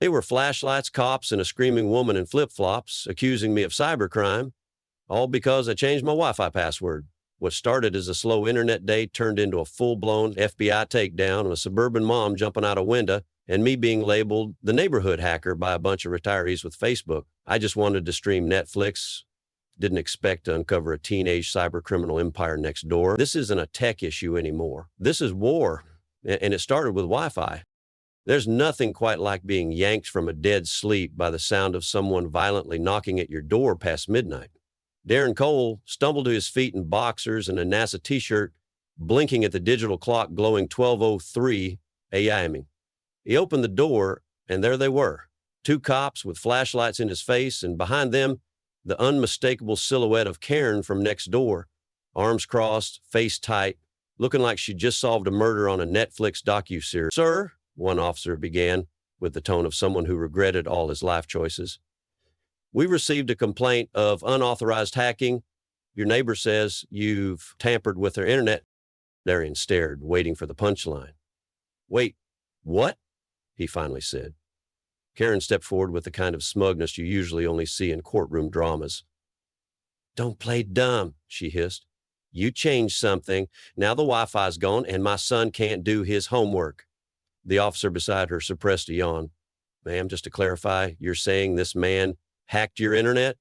They were flashlights, cops, and a screaming woman in flip-flops accusing me of cybercrime, all because I changed my Wi-Fi password. What started as a slow internet day turned into a full-blown FBI takedown of a suburban mom jumping out a window and me being labeled the neighborhood hacker by a bunch of retirees with Facebook. I just wanted to stream Netflix, didn't expect to uncover a teenage cybercriminal empire next door. This isn't a tech issue anymore. This is war, and it started with Wi-Fi. There's nothing quite like being yanked from a dead sleep by the sound of someone violently knocking at your door past midnight. Darren Cole stumbled to his feet in boxers and a NASA t-shirt, blinking at the digital clock glowing 12:03 a.m. He opened the door, and there they were, two cops with flashlights in his face, and behind them, the unmistakable silhouette of Karen from next door, arms crossed, face tight, looking like she just solved a murder on a Netflix docuseries. "Sir," one officer began, with the tone of someone who regretted all his life choices, "we received a complaint of unauthorized hacking. Your neighbor says you've tampered with their internet." Darian stared, waiting for the punchline. "Wait, what?" he finally said. Karen stepped forward with the kind of smugness you usually only see in courtroom dramas. "Don't play dumb," she hissed. "You changed something. Now the Wi-Fi's gone and my son can't do his homework." The officer beside her suppressed a yawn. "Ma'am, just to clarify, you're saying this man hacked your internet?"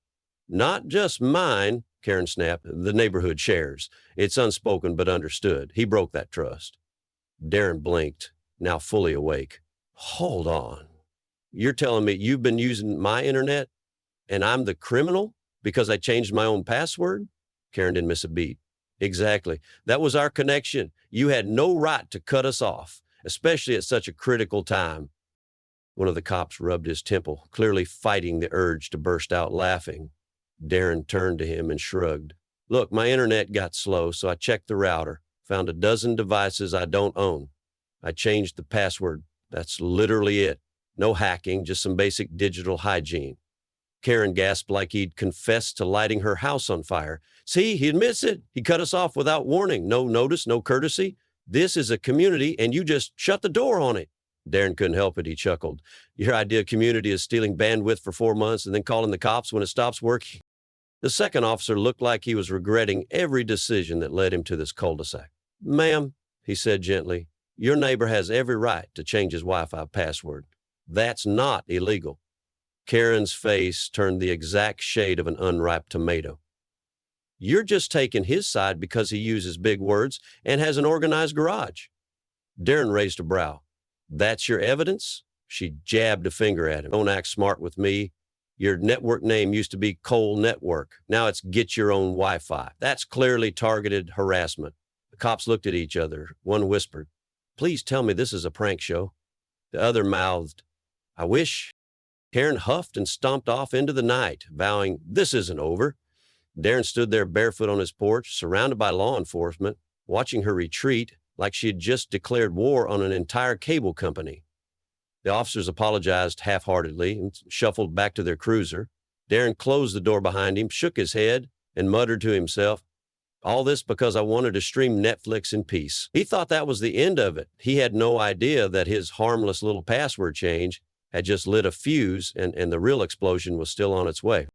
"Not just mine," Karen snapped. "The neighborhood shares. It's unspoken but understood. He broke that trust." Darren blinked, now fully awake. "Hold on. You're telling me you've been using my internet and I'm the criminal because I changed my own password?" Karen didn't miss a beat. "Exactly. That was our connection. You had no right to cut us off, especially at such a critical time." One of the cops rubbed his temple, clearly fighting the urge to burst out laughing. Darren turned to him and shrugged. "Look, my internet got slow, so I checked the router, found a dozen devices I don't own. I changed the password. That's literally it. No hacking, just some basic digital hygiene." Karen gasped like he'd confessed to lighting her house on fire. "See, he admits it. He cut us off without warning. No notice, no courtesy. This is a community, and you just shut the door on it." Darren couldn't help it. He chuckled. "Your idea of community is stealing bandwidth for 4 months and then calling the cops when it stops working." The second officer looked like he was regretting every decision that led him to this cul-de-sac. "Ma'am," he said gently, "your neighbor has every right to change his Wi-Fi password. That's not illegal." Karen's face turned the exact shade of an unripe tomato. "You're just taking his side because he uses big words and has an organized garage." Darren raised a brow. "That's your evidence?" She jabbed a finger at him. "Don't act smart with me. Your network name used to be Cole Network. Now it's Get Your Own Wi-Fi. That's clearly targeted harassment." The cops looked at each other. One whispered, "Please tell me this is a prank show." The other mouthed, "I wish." Karen huffed and stomped off into the night, vowing, "This isn't over." Darren stood there barefoot on his porch, surrounded by law enforcement, watching her retreat like she had just declared war on an entire cable company. The officers apologized half-heartedly and shuffled back to their cruiser. Darren closed the door behind him, shook his head, and muttered to himself, "All this because I wanted to stream Netflix in peace." He thought that was the end of it. He had no idea that his harmless little password change had just lit a fuse and the real explosion was still on its way.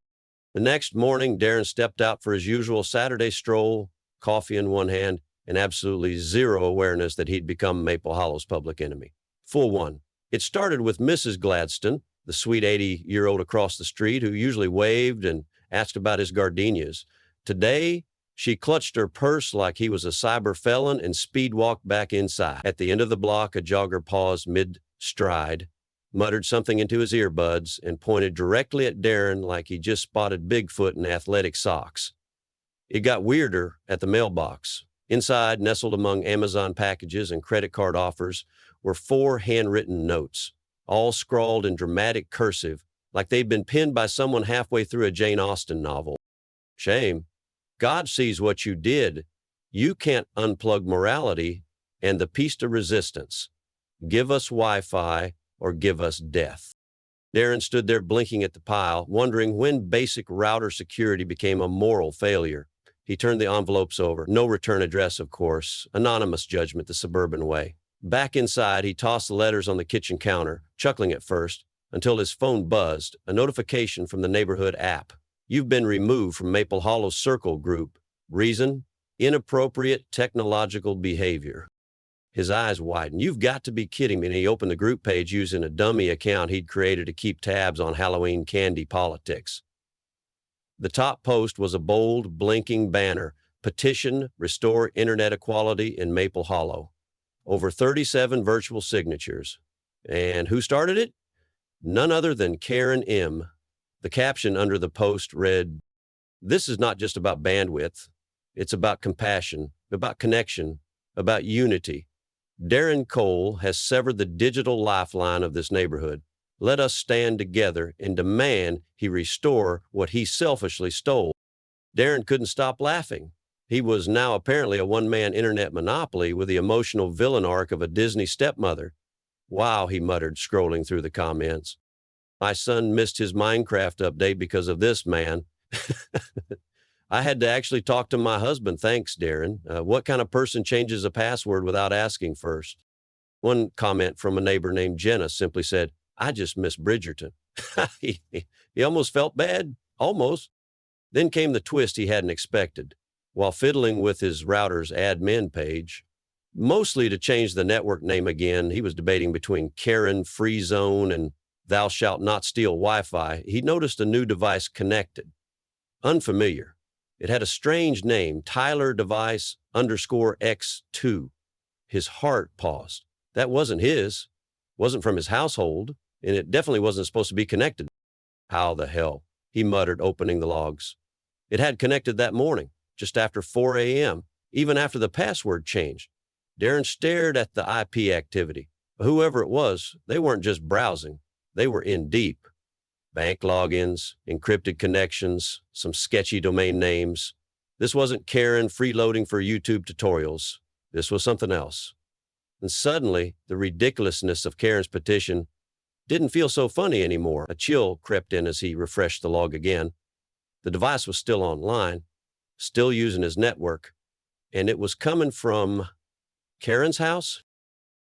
The next morning, Darren stepped out for his usual Saturday stroll, coffee in one hand, and absolutely zero awareness that he'd become Maple Hollow's public enemy. Full one. It started with Mrs. Gladstone, the sweet 80-year-old across the street who usually waved and asked about his gardenias. Today, she clutched her purse like he was a cyber felon and speed-walked back inside. At the end of the block, a jogger paused mid-stride, muttered something into his earbuds, and pointed directly at Darren like he just spotted Bigfoot in athletic socks. It got weirder at the mailbox. Inside, nestled among Amazon packages and credit card offers, were 4 handwritten notes, all scrawled in dramatic cursive, like they'd been penned by someone halfway through a Jane Austen novel. "Shame. God sees what you did. You can't unplug morality and the piece de resistance. Give us Wi-Fi or give us death." Darren stood there blinking at the pile, wondering when basic router security became a moral failure. He turned the envelopes over. No return address, of course. Anonymous judgment the suburban way. Back inside, he tossed the letters on the kitchen counter, chuckling at first, until his phone buzzed, a notification from the neighborhood app. You've been removed from Maple Hollow Circle Group. Reason? Inappropriate technological behavior. His eyes widened. You've got to be kidding me. And he opened the group page using a dummy account he'd created to keep tabs on Halloween candy politics. The top post was a bold, blinking banner, Petition, Restore Internet Equality in Maple Hollow. Over 37 virtual signatures. And who started it? None other than Karen M. The caption under the post read, "This is not just about bandwidth. It's about compassion, about connection, about unity. Darren Cole has severed the digital lifeline of this neighborhood. Let us stand together and demand he restore what he selfishly stole." Darren couldn't stop laughing. He was now apparently a one-man internet monopoly with the emotional villain arc of a Disney stepmother. "Wow," he muttered, scrolling through the comments. "My son missed his Minecraft update because of this, man." "I had to actually talk to my husband. Thanks, Darren. What kind of person changes a password without asking first?" One comment from a neighbor named Jenna simply said, "I just miss Bridgerton." He almost felt bad. Almost. Then came the twist he hadn't expected. While fiddling with his router's admin page, mostly to change the network name again, he was debating between Karen Free Zone and Thou Shalt Not Steal Wi-Fi. He noticed a new device connected. Unfamiliar. It had a strange name, Tyler Device _X2. His heart paused. That wasn't his, wasn't from his household, and it definitely wasn't supposed to be connected. How the hell? He muttered, opening the logs. It had connected that morning, just after 4 a.m., even after the password changed. Darren stared at the IP activity. Whoever it was, they weren't just browsing. They were in deep. Bank logins, encrypted connections, some sketchy domain names. This wasn't Karen freeloading for YouTube tutorials. This was something else. And suddenly, the ridiculousness of Karen's petition didn't feel so funny anymore. A chill crept in as he refreshed the log again. The device was still online, still using his network, and it was coming from Karen's house?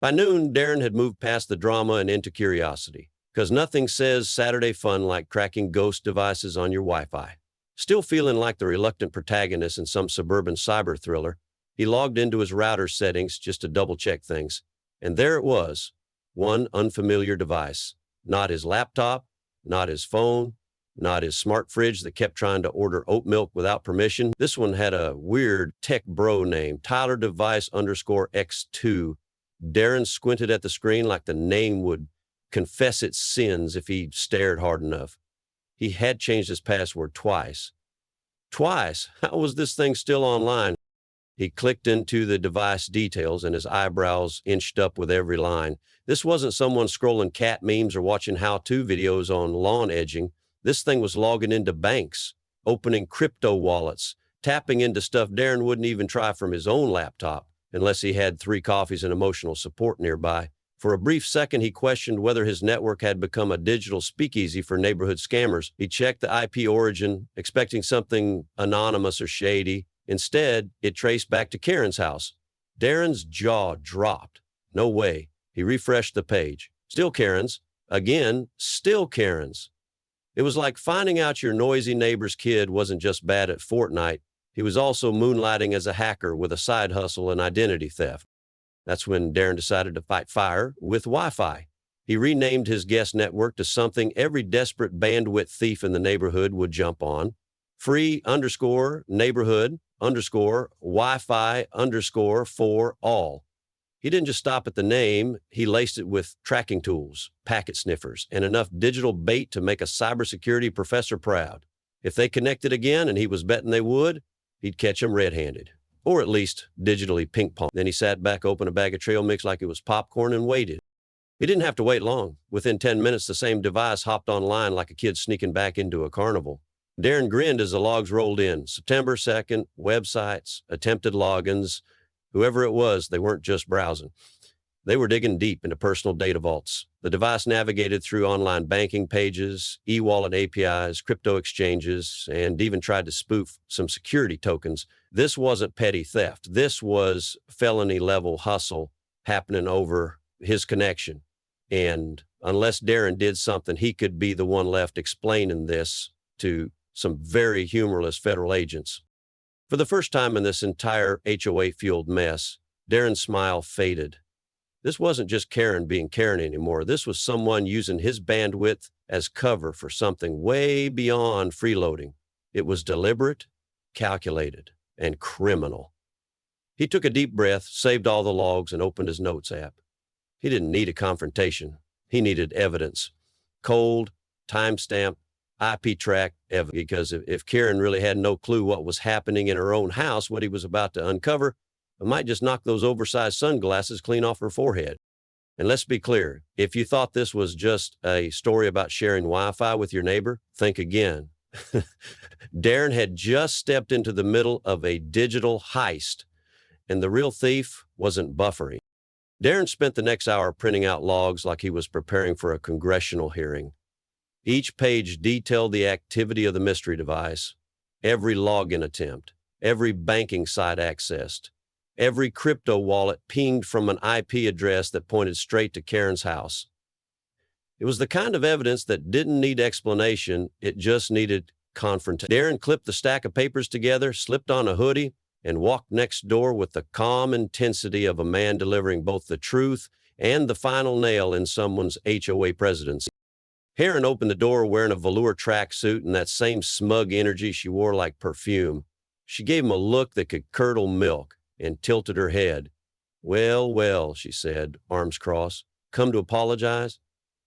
By noon, Darren had moved past the drama and into curiosity, because nothing says Saturday fun like cracking ghost devices on your Wi-Fi. Still feeling like the reluctant protagonist in some suburban cyber thriller, he logged into his router settings just to double-check things, and there it was, one unfamiliar device. Not his laptop, not his phone, not his smart fridge that kept trying to order oat milk without permission. This one had a weird tech bro name, Tyler Device _X2. Darren squinted at the screen like the name would confess its sins if he stared hard enough. He had changed his password twice. Twice? How was this thing still online? He clicked into the device details and his eyebrows inched up with every line. This wasn't someone scrolling cat memes or watching how-to videos on lawn edging. This thing was logging into banks, opening crypto wallets, tapping into stuff Darren wouldn't even try from his own laptop, unless he had 3 coffees and emotional support nearby. For a brief second, he questioned whether his network had become a digital speakeasy for neighborhood scammers. He checked the IP origin, expecting something anonymous or shady. Instead, it traced back to Karen's house. Darren's jaw dropped. No way. He refreshed the page. Still Karen's. Again, still Karen's. It was like finding out your noisy neighbor's kid wasn't just bad at Fortnite. He was also moonlighting as a hacker with a side hustle and identity theft. That's when Darren decided to fight fire with Wi-Fi. He renamed his guest network to something every desperate bandwidth thief in the neighborhood would jump on. Free _neighborhood Wi-Fi for all. He didn't just stop at the name, he laced it with tracking tools, packet sniffers, and enough digital bait to make a cybersecurity professor proud. If they connected again, and he was betting they would, he'd catch them red-handed, or at least digitally ping-pong. Then he sat back, opened a bag of trail mix like it was popcorn, and waited. He didn't have to wait long. Within 10 minutes, the same device hopped online like a kid sneaking back into a carnival. Darren grinned as the logs rolled in. September 2nd, websites, attempted logins. Whoever it was, they weren't just browsing. They were digging deep into personal data vaults. The device navigated through online banking pages, e-wallet APIs, crypto exchanges, and even tried to spoof some security tokens. This wasn't petty theft. This was felony-level hustle happening over his connection and Unless Darren did something, he could be the one left explaining this to some very humorless federal agents. For the first time in this entire HOA-fueled mess, Darren's smile faded. This wasn't just Karen being Karen anymore. This was someone using his bandwidth as cover for something way beyond freeloading. It was deliberate, calculated, and criminal. He took a deep breath, saved all the logs, and opened his notes app. He didn't need a confrontation. He needed evidence. Cold, timestamp, IP track evidence. Because if Karen really had no clue what was happening in her own house, what he was about to uncover, it might just knock those oversized sunglasses clean off her forehead. And let's be clear, if you thought this was just a story about sharing Wi-Fi with your neighbor, think again. Darren had just stepped into the middle of a digital heist, and the real thief wasn't buffering. Darren spent the next hour printing out logs like he was preparing for a congressional hearing. Each page detailed the activity of the mystery device, every login attempt, every banking site accessed, every crypto wallet pinged from an IP address that pointed straight to Karen's house. It was the kind of evidence that didn't need explanation, it just needed confrontation. Darren clipped the stack of papers together, slipped on a hoodie, and walked next door with the calm intensity of a man delivering both the truth and the final nail in someone's HOA presidency. Karen opened the door wearing a velour tracksuit and that same smug energy she wore like perfume. She gave him a look that could curdle milk and tilted her head. "Well, well," she said, arms crossed. "Come to apologize?"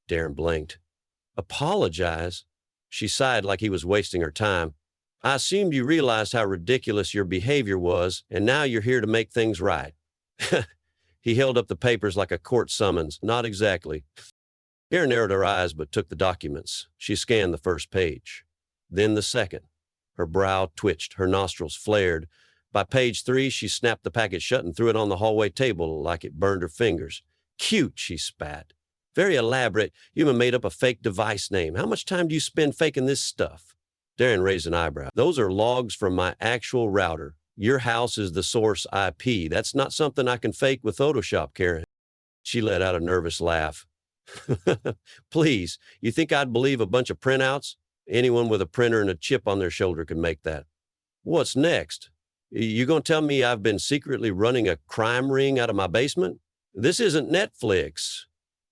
Darren blinked. "Apologize?" She sighed like he was wasting her time. "I assumed you realized how ridiculous your behavior was, and now you're here to make things right." He held up the papers like a court summons. "Not exactly." Karen narrowed her eyes but took the documents. She scanned the first page, then the second. Her brow twitched, her nostrils flared. By page 3, she snapped the packet shut and threw it on the hallway table like it burned her fingers. "Cute," she spat. "Very elaborate. You even made up a fake device name. How much time do you spend faking this stuff?" Darren raised an eyebrow. "Those are logs from my actual router. Your house is the source IP. That's not something I can fake with Photoshop, Karen." She let out a nervous laugh. "Please, you think I'd believe a bunch of printouts? Anyone with a printer and a chip on their shoulder could make that." "What's next? You gonna tell me I've been secretly running a crime ring out of my basement? This isn't Netflix."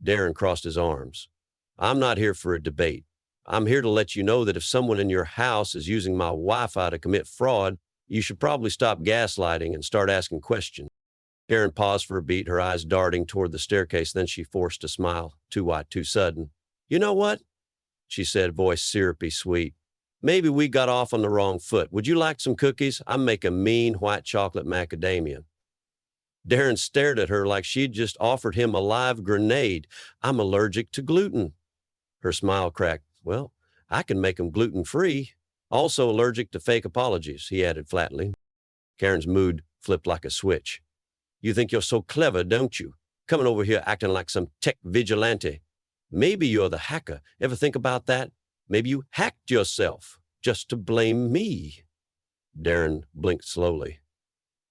Darren crossed his arms. "I'm not here for a debate. I'm here to let you know that if someone in your house is using my Wi-Fi to commit fraud, you should probably stop gaslighting and start asking questions." Karen paused for a beat, her eyes darting toward the staircase. Then she forced a smile, too wide, too sudden. "You know what?" she said, voice syrupy sweet. "Maybe we got off on the wrong foot. Would you like some cookies? I make a mean white chocolate macadamia." Darren stared at her like she'd just offered him a live grenade. "I'm allergic to gluten." Her smile cracked. "Well, I can make them gluten-free. Also allergic to fake apologies," he added flatly. Karen's mood flipped like a switch. "You think you're so clever, don't you? Coming over here acting like some tech vigilante. Maybe you're the hacker. Ever think about that? Maybe you hacked yourself just to blame me." Darren blinked slowly.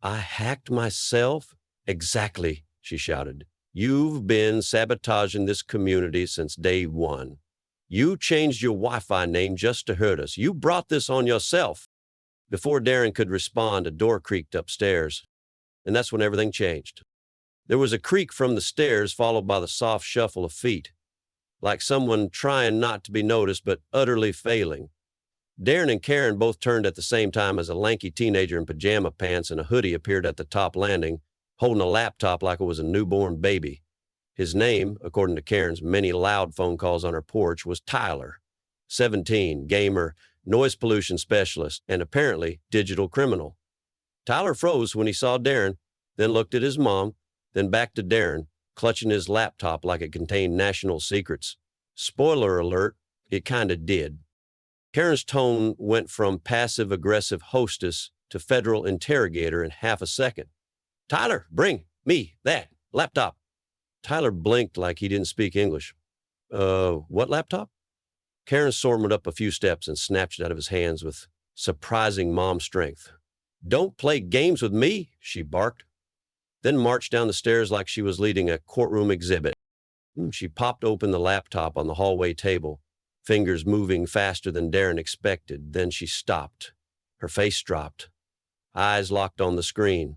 "I hacked myself?" "Exactly," she shouted. "You've been sabotaging this community since day one. You changed your Wi-Fi name just to hurt us. You brought this on yourself." Before Darren could respond, a door creaked upstairs, and that's when everything changed. There was a creak from the stairs, followed by the soft shuffle of feet, like someone trying not to be noticed but utterly failing. Darren and Karen both turned at the same time as a lanky teenager in pajama pants and a hoodie appeared at the top landing, holding a laptop like it was a newborn baby. His name, according to Karen's many loud phone calls on her porch, was Tyler, 17, gamer, noise pollution specialist, and apparently digital criminal. Tyler froze when he saw Darren, then looked at his mom, then back to Darren, clutching his laptop like it contained national secrets. Spoiler alert, it kinda did. Karen's tone went from passive-aggressive hostess to federal interrogator in half a second. "Tyler, bring me that laptop." Tyler blinked like he didn't speak English. What laptop?" Karen stormed up a few steps and snatched it out of his hands with surprising mom strength. "Don't play games with me," she barked, then marched down the stairs like she was leading a courtroom exhibit. She popped open the laptop on the hallway table, fingers moving faster than Darren expected. Then she stopped. Her face dropped. Eyes locked on the screen.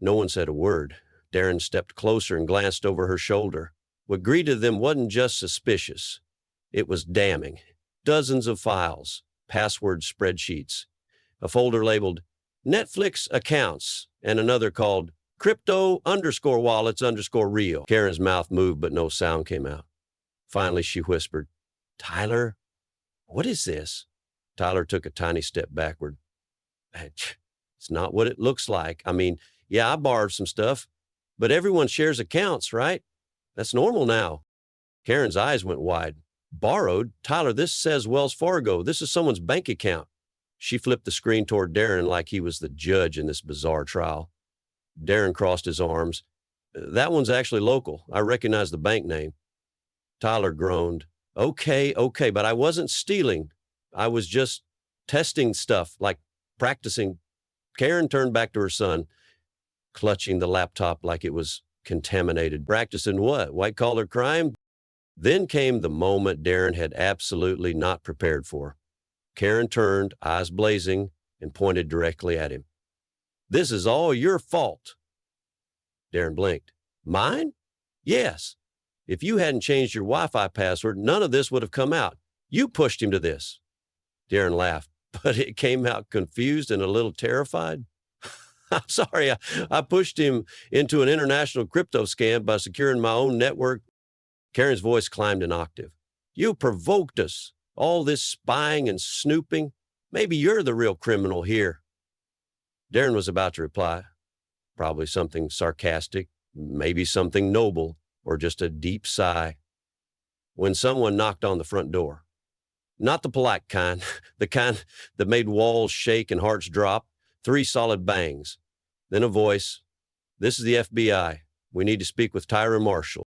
No one said a word. Darren stepped closer and glanced over her shoulder. What greeted them wasn't just suspicious. It was damning. Dozens of files, password spreadsheets, a folder labeled Netflix accounts, and another called crypto_wallets_real. Karen's mouth moved, but no sound came out. Finally, she whispered, "Tyler, what is this?" Tyler took a tiny step backward. It's not what it looks like. I mean, yeah, I borrowed some stuff, but everyone shares accounts, right? That's normal now. Karen's eyes went wide. Borrowed? Tyler, this says Wells Fargo. This is someone's bank account. She flipped the screen toward Darren like he was the judge in this bizarre trial. Darren crossed his arms. "That one's actually local. I recognize the bank name." Tyler groaned. Okay, but I wasn't stealing. I was just testing stuff, like practicing." Karen turned back to her son, clutching the laptop like it was contaminated. "Practicing what? White-collar crime?" Then came the moment Darren had absolutely not prepared for. Karen turned, eyes blazing, and pointed directly at him. "This is all your fault." Darren blinked. "Mine?" "Yes. If you hadn't changed your Wi-Fi password, none of this would have come out. You pushed him to this." Darren laughed, but it came out confused and a little terrified. "I'm sorry, I pushed him into an international crypto scam by securing my own network." Karen's voice climbed an octave. "You provoked us. All this spying and snooping. Maybe you're the real criminal here." Darren was about to reply, probably something sarcastic, maybe something noble, or just a deep sigh, when someone knocked on the front door. Not the polite kind, the kind that made walls shake and hearts drop. 3 solid bangs. Then a voice. "This is the FBI. We need to speak with Tyler Marshall."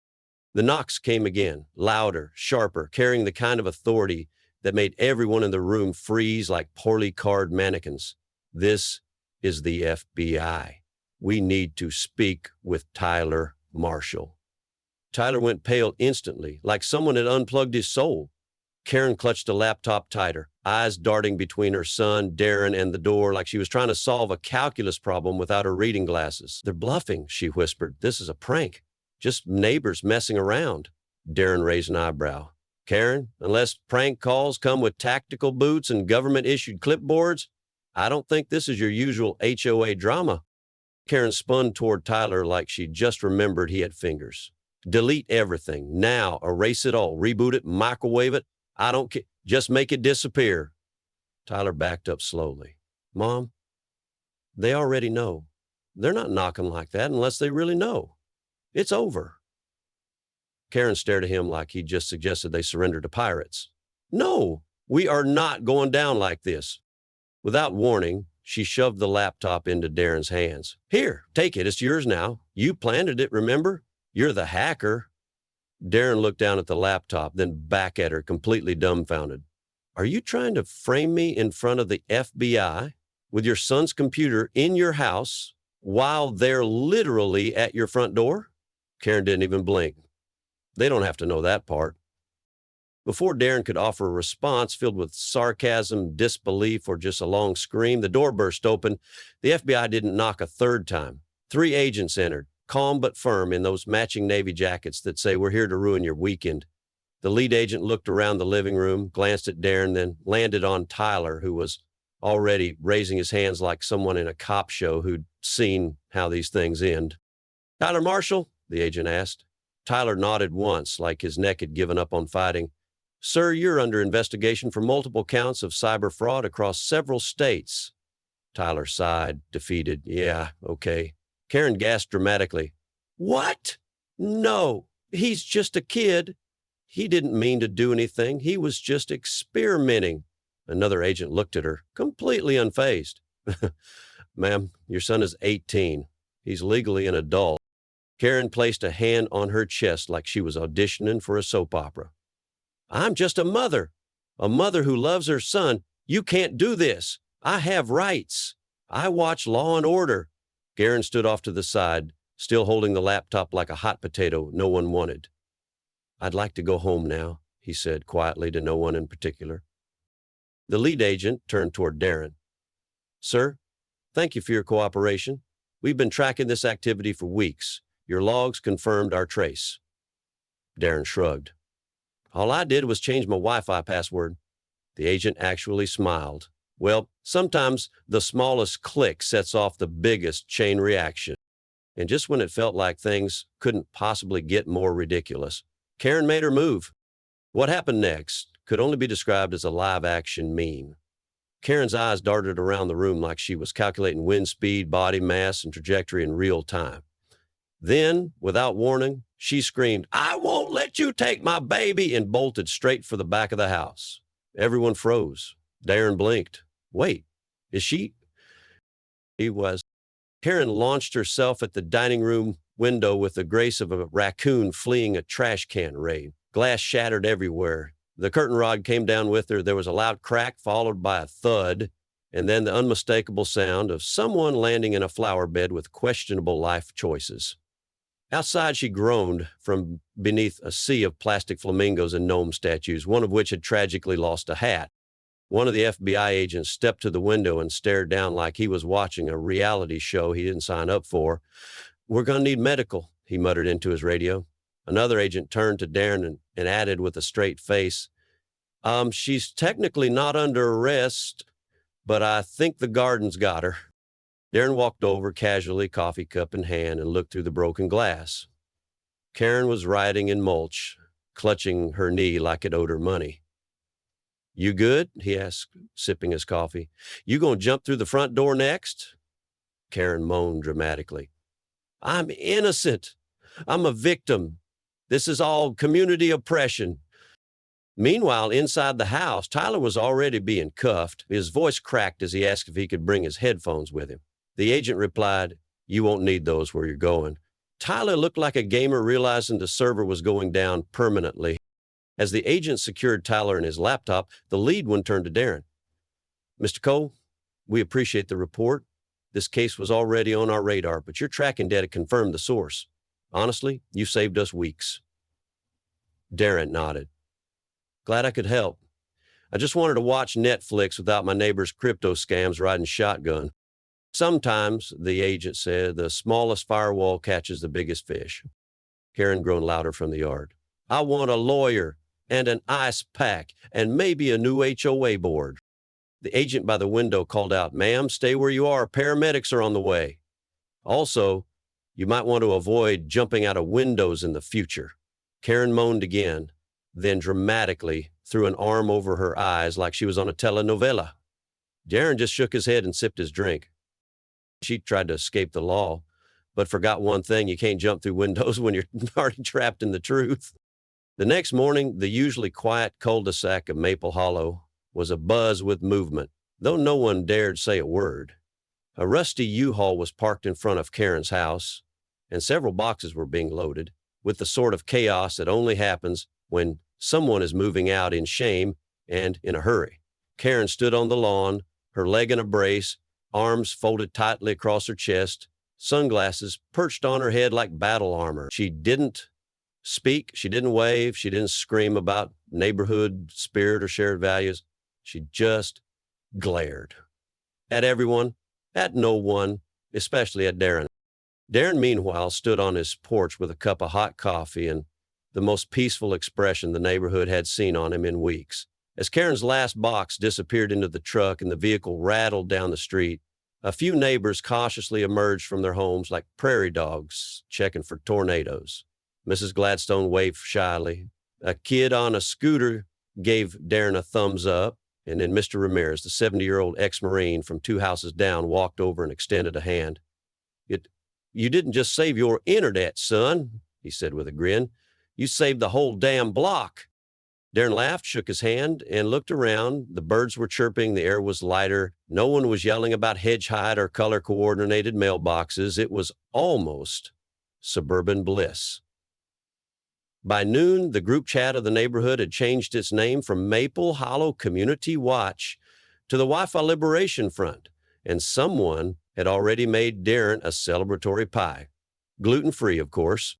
The knocks came again, louder, sharper, carrying the kind of authority that made everyone in the room freeze like poorly carved mannequins. "This is the FBI. We need to speak with Tyler Marshall." Tyler went pale instantly, like someone had unplugged his soul. Karen clutched the laptop tighter, eyes darting between her son, Darren, and the door like she was trying to solve a calculus problem without her reading glasses. "They're bluffing," she whispered. "This is a prank. Just neighbors messing around." Darren raised an eyebrow. "Karen, unless prank calls come with tactical boots and government-issued clipboards, I don't think this is your usual HOA drama." Karen spun toward Tyler like she just remembered he had fingers. "Delete everything. Now. Erase it all. Reboot it. Microwave it. I don't care. Just make it disappear." Tyler backed up slowly. "Mom, they already know. They're not knocking like that unless they really know. It's over." Karen stared at him like he just suggested they surrender to pirates. "No, we are not going down like this." Without warning, she shoved the laptop into Darren's hands. "Here, take it. It's yours now. You planted it, remember? You're the hacker." Darren looked down at the laptop, then back at her, completely dumbfounded. "Are you trying to frame me in front of the FBI with your son's computer in your house while they're literally at your front door?" Karen didn't even blink. They don't have to know that part. Before Darren could offer a response filled with sarcasm, disbelief, or just a long scream, the door burst open. The FBI didn't knock a third time. 3 agents entered, calm but firm in those matching Navy jackets that say, "We're here to ruin your weekend." The lead agent looked around the living room, glanced at Darren, then landed on Tyler, who was already raising his hands like someone in a cop show who'd seen how these things end. "Tyler Marshall?" the agent asked. Tyler nodded once, like his neck had given up on fighting. "Sir, you're under investigation for multiple counts of cyber fraud across several states." Tyler sighed, defeated. "Yeah, okay." Karen gasped dramatically. "What? No, he's just a kid. He didn't mean to do anything. He was just experimenting." Another agent looked at her, completely unfazed. "Ma'am, your son is 18. He's legally an adult." Karen placed a hand on her chest like she was auditioning for a soap opera. "I'm just a mother who loves her son. You can't do this. I have rights. I watch Law and Order." Karen stood off to the side, still holding the laptop like a hot potato no one wanted. I'd like to go home now, he said quietly to no one in particular. The lead agent turned toward Darren. Sir, thank you for your cooperation. We've been tracking this activity for weeks. Your logs confirmed our trace. Darren shrugged. All I did was change my Wi-Fi password. The agent actually smiled. Well, sometimes the smallest click sets off the biggest chain reaction. And just when it felt like things couldn't possibly get more ridiculous, Karen made her move. What happened next could only be described as a live-action meme. Karen's eyes darted around the room like she was calculating wind speed, body mass, and trajectory in real time. Then, without warning, she screamed, "I won't let you take my baby," and bolted straight for the back of the house. Everyone froze. Darren blinked. Wait, is she? He was. Karen launched herself at the dining room window with the grace of a raccoon fleeing a trash can raid. Glass shattered everywhere. The curtain rod came down with her. There was a loud crack followed by a thud, and then the unmistakable sound of someone landing in a flower bed with questionable life choices. Outside, she groaned from beneath a sea of plastic flamingos and gnome statues, one of which had tragically lost a hat. One of the FBI agents stepped to the window and stared down like he was watching a reality show he didn't sign up for. "We're going to need medical," he muttered into his radio. Another agent turned to Darren and added with a straight face, "She's technically not under arrest, but I think the garden's got her." Darren walked over casually, coffee cup in hand, and looked through the broken glass. Karen was writhing in mulch, clutching her knee like it owed her money. "You good?" he asked, sipping his coffee. "You gonna jump through the front door next?" Karen moaned dramatically. "I'm innocent. I'm a victim. This is all community oppression." Meanwhile, inside the house, Tyler was already being cuffed. His voice cracked as he asked if he could bring his headphones with him. The agent replied, "You won't need those where you're going." Tyler looked like a gamer realizing the server was going down permanently. As the agent secured Tyler and his laptop, the lead one turned to Darren. "Mr. Cole, we appreciate the report. This case was already on our radar, but your tracking data confirmed the source. Honestly, you saved us weeks." Darren nodded. "Glad I could help. I just wanted to watch Netflix without my neighbor's crypto scams riding shotgun." "Sometimes," the agent said, "the smallest firewall catches the biggest fish." Karen groaned louder from the yard. "I want a lawyer and an ice pack and maybe a new HOA board." The agent by the window called out, "Ma'am, stay where you are. Paramedics are on the way. Also, you might want to avoid jumping out of windows in the future." Karen moaned again, then dramatically threw an arm over her eyes like she was on a telenovela. Darren just shook his head and sipped his drink. She tried to escape the law, but forgot one thing: you can't jump through windows when you're already trapped in the truth. The next morning, the usually quiet cul-de-sac of Maple Hollow was abuzz with movement, though no one dared say a word. A rusty U-Haul was parked in front of Karen's house, and several boxes were being loaded, with the sort of chaos that only happens when someone is moving out in shame and in a hurry. Karen stood on the lawn, her leg in a brace, arms folded tightly across her chest, sunglasses perched on her head like battle armor. She didn't speak, she didn't wave, she didn't scream about neighborhood spirit or shared values. She just glared. At everyone, at no one, especially at Darren. Darren, meanwhile, stood on his porch with a cup of hot coffee and the most peaceful expression the neighborhood had seen on him in weeks. As Karen's last box disappeared into the truck and the vehicle rattled down the street, a few neighbors cautiously emerged from their homes like prairie dogs checking for tornadoes. Mrs. Gladstone waved shyly. A kid on a scooter gave Darren a thumbs up, and then Mr. Ramirez, the 70-year-old ex-Marine from 2 houses down, walked over and extended a hand. You didn't just save your internet, son," he said with a grin. "You saved the whole damn block." Darren laughed, shook his hand, and looked around. The birds were chirping, the air was lighter. No one was yelling about hedge height or color-coordinated mailboxes. It was almost suburban bliss. By noon, the group chat of the neighborhood had changed its name from Maple Hollow Community Watch to the Wi-Fi Liberation Front, and someone had already made Darren a celebratory pie. Gluten-free, of course.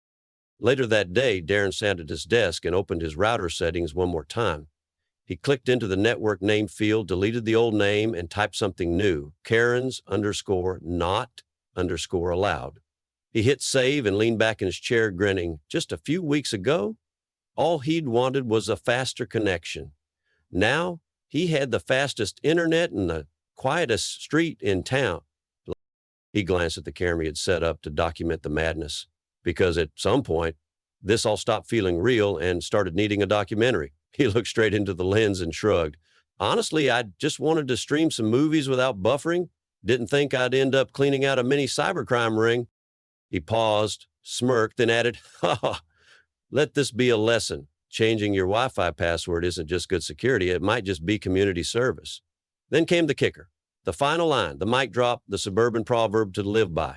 Later that day, Darren sat at his desk and opened his router settings one more time. He clicked into the network name field, deleted the old name, and typed something new, Karen's _ not _ allowed. He hit save and leaned back in his chair, grinning. Just a few weeks ago, all he'd wanted was a faster connection. Now, he had the fastest internet and the quietest street in town. He glanced at the camera he had set up to document the madness, because at some point, this all stopped feeling real and started needing a documentary. He looked straight into the lens and shrugged. Honestly, I just wanted to stream some movies without buffering. Didn't think I'd end up cleaning out a mini cybercrime ring. He paused, smirked, then added, "Ha, let this be a lesson. Changing your Wi-Fi password isn't just good security, it might just be community service." Then came the kicker, the final line, the mic drop, the suburban proverb to live by.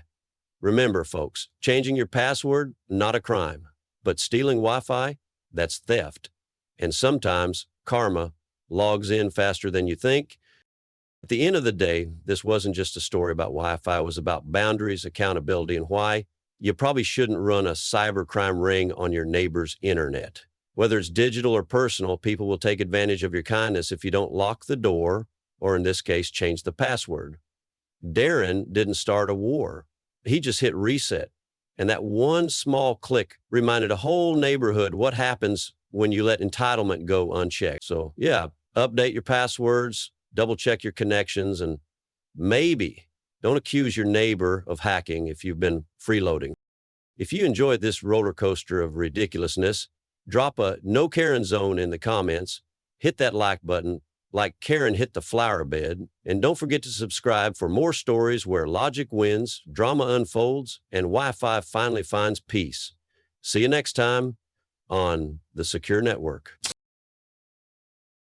Remember, folks, changing your password, not a crime, but stealing Wi-Fi, that's theft. And sometimes karma logs in faster than you think. At the end of the day, this wasn't just a story about Wi-Fi. It was about boundaries, accountability, and why you probably shouldn't run a cybercrime ring on your neighbor's internet. Whether it's digital or personal, people will take advantage of your kindness if you don't lock the door, or in this case, change the password. Darren didn't start a war. He just hit reset. And that one small click reminded a whole neighborhood what happens when you let entitlement go unchecked. So yeah, update your passwords, double check your connections, and maybe don't accuse your neighbor of hacking if you've been freeloading. If you enjoyed this roller coaster of ridiculousness, drop a No Karen zone in the comments, hit that like button, like Karen hit the flower bed, and don't forget to subscribe for more stories where logic wins, drama unfolds, and Wi-Fi finally finds peace. See you next time on the Secure Network.